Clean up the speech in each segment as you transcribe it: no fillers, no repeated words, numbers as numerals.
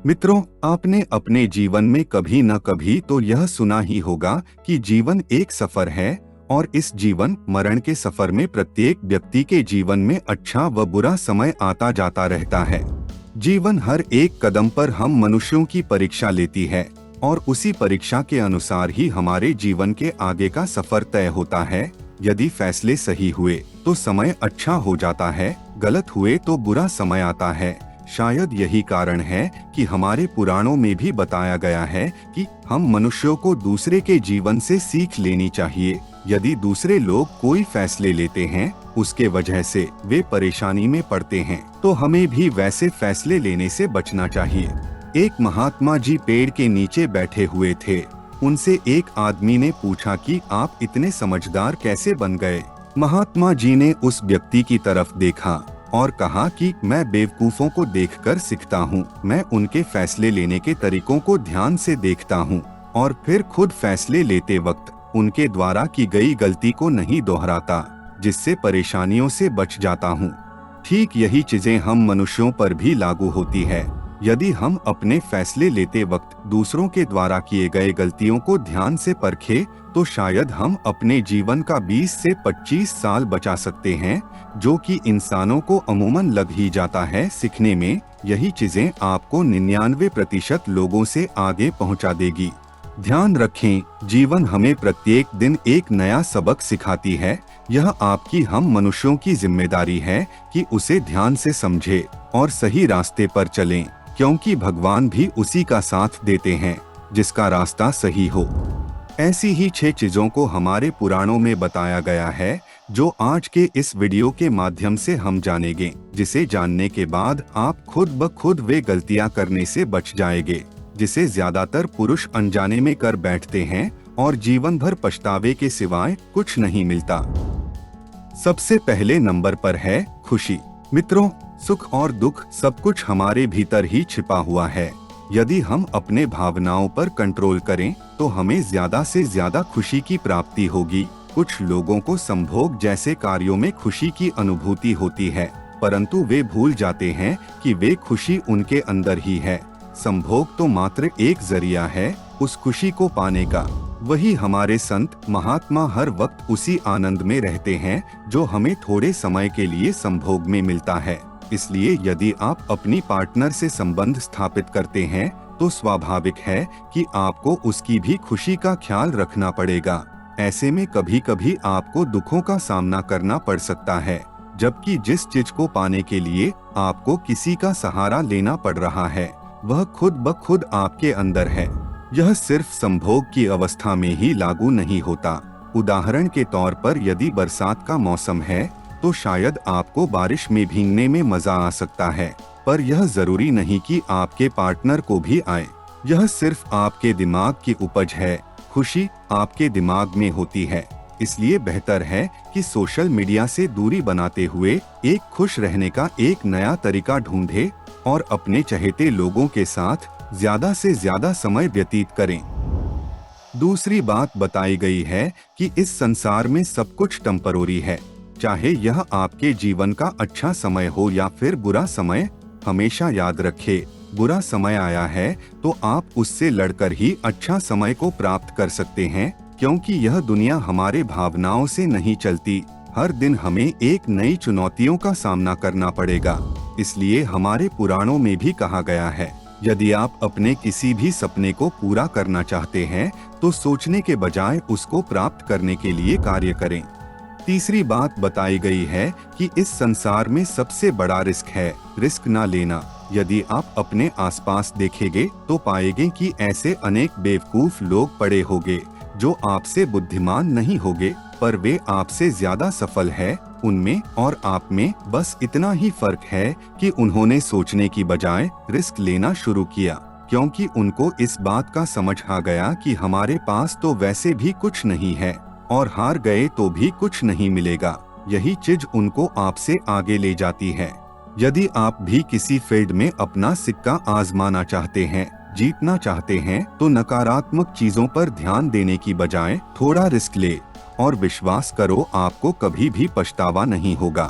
मित्रों, आपने अपने जीवन में कभी न कभी तो यह सुना ही होगा कि जीवन एक सफर है और इस जीवन मरण के सफर में प्रत्येक व्यक्ति के जीवन में अच्छा व बुरा समय आता जाता रहता है। जीवन हर एक कदम पर हम मनुष्यों की परीक्षा लेती है और उसी परीक्षा के अनुसार ही हमारे जीवन के आगे का सफर तय होता है। यदि फैसले सही हुए तो समय अच्छा हो जाता है, गलत हुए तो बुरा समय आता है। शायद यही कारण है कि हमारे पुराणों में भी बताया गया है कि हम मनुष्यों को दूसरे के जीवन से सीख लेनी चाहिए। यदि दूसरे लोग कोई फैसले लेते हैं, उसके वजह से वे परेशानी में पड़ते हैं, तो हमें भी वैसे फैसले लेने से बचना चाहिए। एक महात्मा जी पेड़ के नीचे बैठे हुए थे। उनसे एक आदमी ने पूछा कि आप इतने समझदार कैसे बन गए। महात्मा जी ने उस व्यक्ति की तरफ देखा और कहा कि मैं बेवकूफों को देखकर सीखता हूँ। मैं उनके फैसले लेने के तरीकों को ध्यान से देखता हूँ और फिर खुद फैसले लेते वक्त उनके द्वारा की गई गलती को नहीं दोहराता, जिससे परेशानियों से बच जाता हूँ। ठीक यही चीजें हम मनुष्यों पर भी लागू होती है। यदि हम अपने फैसले लेते वक्त दूसरों के द्वारा किए गए गलतियों को ध्यान से परखें, तो शायद हम अपने जीवन का 20 से 25 साल बचा सकते हैं, जो कि इंसानों को अमूमन लग ही जाता है सीखने में। यही चीजें आपको 99% लोगों से आगे पहुंचा देगी। ध्यान रखें, जीवन हमें प्रत्येक दिन एक नया सबक सिखाती है। यह आपकी हम मनुष्यों की जिम्मेदारी है कि उसे ध्यान से समझें और सही रास्ते पर चलें, क्योंकि भगवान भी उसी का साथ देते हैं जिसका रास्ता सही हो। ऐसी ही 6 चीजों को हमारे पुराणों में बताया गया है, जो आज के इस वीडियो के माध्यम से हम जानेंगे, जिसे जानने के बाद आप खुद ब खुद वे गलतियां करने से बच जाएंगे जिसे ज्यादातर पुरुष अनजाने में कर बैठते हैं और जीवन भर पछतावे के सिवाय कुछ नहीं मिलता। सबसे पहले नंबर पर है खुशी। मित्रों, सुख और दुख सब कुछ हमारे भीतर ही छिपा हुआ है। यदि हम अपने भावनाओं पर कंट्रोल करें तो हमें ज्यादा से ज्यादा खुशी की प्राप्ति होगी। कुछ लोगों को संभोग जैसे कार्यों में खुशी की अनुभूति होती है, परंतु वे भूल जाते हैं कि वे खुशी उनके अंदर ही है। संभोग तो मात्र एक जरिया है उस खुशी को पाने का। वही हमारे संत महात्मा हर वक्त उसी आनंद में रहते हैं जो हमें थोड़े समय के लिए संभोग में मिलता है। इसलिए यदि आप अपनी पार्टनर से संबंध स्थापित करते हैं तो स्वाभाविक है कि आपको उसकी भी खुशी का ख्याल रखना पड़ेगा। ऐसे में कभी कभी आपको दुखों का सामना करना पड़ सकता है, जबकि जिस चीज को पाने के लिए आपको किसी का सहारा लेना पड़ रहा है वह खुद ब खुद आपके अंदर है। यह सिर्फ संभोग की अवस्था में ही लागू नहीं होता। उदाहरण के तौर पर यदि बरसात का मौसम है तो शायद आपको बारिश में भीगने में मजा आ सकता है, पर यह जरूरी नहीं कि आपके पार्टनर को भी आए। यह सिर्फ आपके दिमाग की उपज है। खुशी आपके दिमाग में होती है। इसलिए बेहतर है कि सोशल मीडिया से दूरी बनाते हुए एक खुश रहने का एक नया तरीका ढूंढे और अपने चहेते लोगों के साथ ज्यादा से ज्यादा समय व्यतीत करें। दूसरी बात बताई गई है कि इस संसार में सब कुछ टेम्पररी है। चाहे यह आपके जीवन का अच्छा समय हो या फिर बुरा समय, हमेशा याद रखें, बुरा समय आया है तो आप उससे लड़कर ही अच्छा समय को प्राप्त कर सकते हैं, क्योंकि यह दुनिया हमारे भावनाओं से नहीं चलती। हर दिन हमें एक नई चुनौतियों का सामना करना पड़ेगा। इसलिए हमारे पुराणों में भी कहा गया है, यदि आप अपने किसी भी सपने को पूरा करना चाहते हैं तो सोचने के बजाय उसको प्राप्त करने के लिए कार्य करें। तीसरी बात बताई गई है कि इस संसार में सबसे बड़ा रिस्क है रिस्क ना लेना। यदि आप अपने आसपास देखेंगे तो पाएंगे कि ऐसे अनेक बेवकूफ लोग पड़े होंगे जो आपसे बुद्धिमान नहीं होंगे, पर वे आपसे ज्यादा सफल है। उनमें और आप में बस इतना ही फर्क है कि उन्होंने सोचने की बजाय रिस्क लेना शुरू किया, क्योंकि उनको इस बात का समझ आ गया कि हमारे पास तो वैसे भी कुछ नहीं है और हार गए तो भी कुछ नहीं मिलेगा। यही चीज उनको आपसे आगे ले जाती है। यदि आप भी किसी फील्ड में अपना सिक्का आजमाना चाहते हैं, जीतना चाहते हैं, तो नकारात्मक चीजों पर ध्यान देने की बजाय थोड़ा रिस्क ले और विश्वास करो, आपको कभी भी पछतावा नहीं होगा।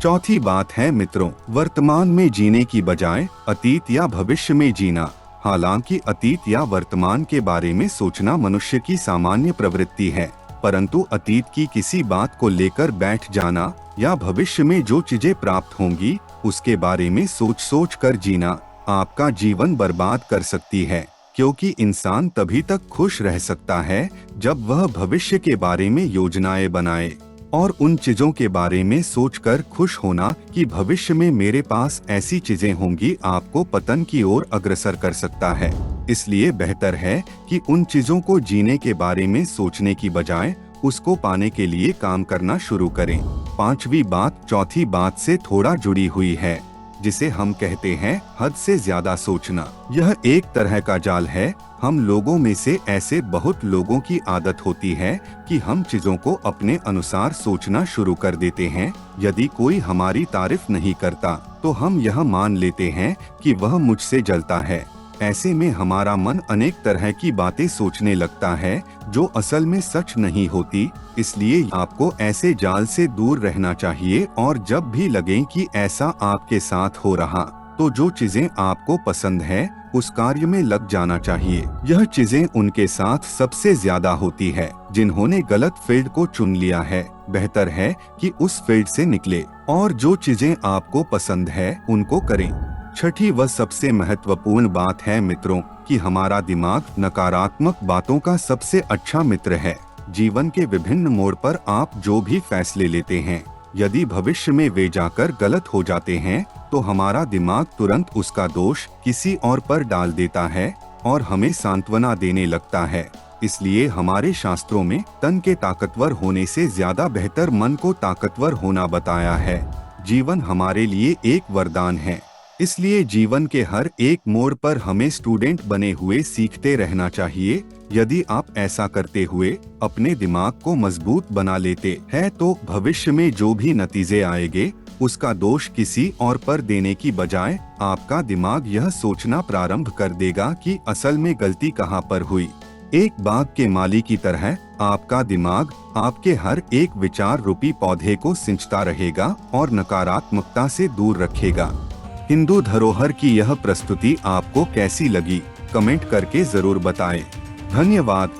चौथी बात है मित्रों, वर्तमान में जीने की बजाय अतीत या भविष्य में जीना। हालांकि अतीत या वर्तमान के बारे में सोचना मनुष्य की सामान्य प्रवृत्ति है, परंतु अतीत की किसी बात को लेकर बैठ जाना या भविष्य में जो चीजें प्राप्त होंगी उसके बारे में सोच कर जीना आपका जीवन बर्बाद कर सकती है, क्योंकि इंसान तभी तक खुश रह सकता है जब वह भविष्य के बारे में योजनाएं बनाए और उन चीजों के बारे में सोचकर खुश होना कि भविष्य में मेरे पास ऐसी चीजें होंगी आपको पतन की ओर अग्रसर कर सकता है। इसलिए बेहतर है कि उन चीजों को जीने के बारे में सोचने की बजाय उसको पाने के लिए काम करना शुरू करें। पांचवी बात चौथी बात से थोड़ा जुड़ी हुई है, जिसे हम कहते हैं हद से ज्यादा सोचना। यह एक तरह का जाल है। हम लोगों में से ऐसे बहुत लोगों की आदत होती है कि हम चीजों को अपने अनुसार सोचना शुरू कर देते हैं। यदि कोई हमारी तारीफ नहीं करता तो हम यह मान लेते हैं कि वह मुझसे जलता है। ऐसे में हमारा मन अनेक तरह की बातें सोचने लगता है जो असल में सच नहीं होती। इसलिए आपको ऐसे जाल से दूर रहना चाहिए और जब भी लगे कि ऐसा आपके साथ हो रहा तो जो चीजें आपको पसंद है उस कार्य में लग जाना चाहिए। यह चीजें उनके साथ सबसे ज्यादा होती है जिन्होंने गलत फील्ड को चुन लिया है। बेहतर है कि उस फील्ड से निकले और जो चीजें आपको पसंद है उनको करें। छठी व सबसे महत्वपूर्ण बात है मित्रों कि हमारा दिमाग नकारात्मक बातों का सबसे अच्छा मित्र है। जीवन के विभिन्न मोड़ पर आप जो भी फैसले लेते हैं, यदि भविष्य में वे जाकर गलत हो जाते हैं तो हमारा दिमाग तुरंत उसका दोष किसी और पर डाल देता है और हमें सांत्वना देने लगता है। इसलिए हमारे शास्त्रों में तन के ताकतवर होने से ज्यादा बेहतर मन को ताकतवर होना बताया है। जीवन हमारे लिए एक वरदान है, इसलिए जीवन के हर एक मोड़ पर हमें स्टूडेंट बने हुए सीखते रहना चाहिए। यदि आप ऐसा करते हुए अपने दिमाग को मजबूत बना लेते हैं तो भविष्य में जो भी नतीजे आएंगे उसका दोष किसी और पर देने की बजाय आपका दिमाग यह सोचना प्रारंभ कर देगा कि असल में गलती कहाँ पर हुई। एक बाग के माली की तरह आपका दिमाग आपके हर एक विचार रूपी पौधे को सिंचता रहेगा और नकारात्मकता से दूर रखेगा। हिंदू धरोहर की यह प्रस्तुति आपको कैसी लगी, कमेंट करके जरूर बताएं। धन्यवाद।